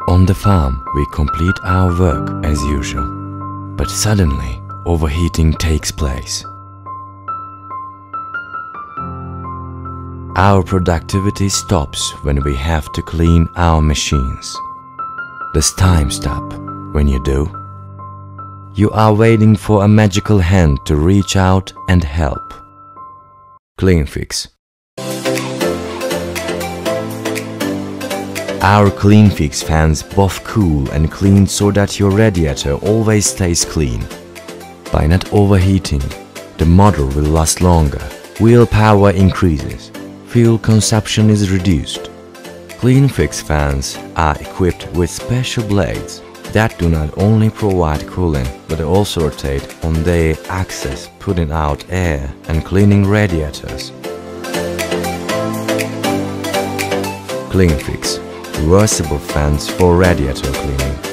On the farm, we complete our work as usual, but suddenly overheating takes place. Our productivity stops when we have to clean our machines. Does time stop when you do? You are waiting for a magical hand to reach out and help. Cleanfix. Our Cleanfix fans both cool and clean so that your radiator always stays clean. By not overheating, the motor will last longer, wheel power increases, fuel consumption is reduced. Cleanfix fans are equipped with special blades that do not only provide cooling but also rotate on their axis, putting out air and cleaning radiators. Cleanfix. Reversible fans for radiator cleaning.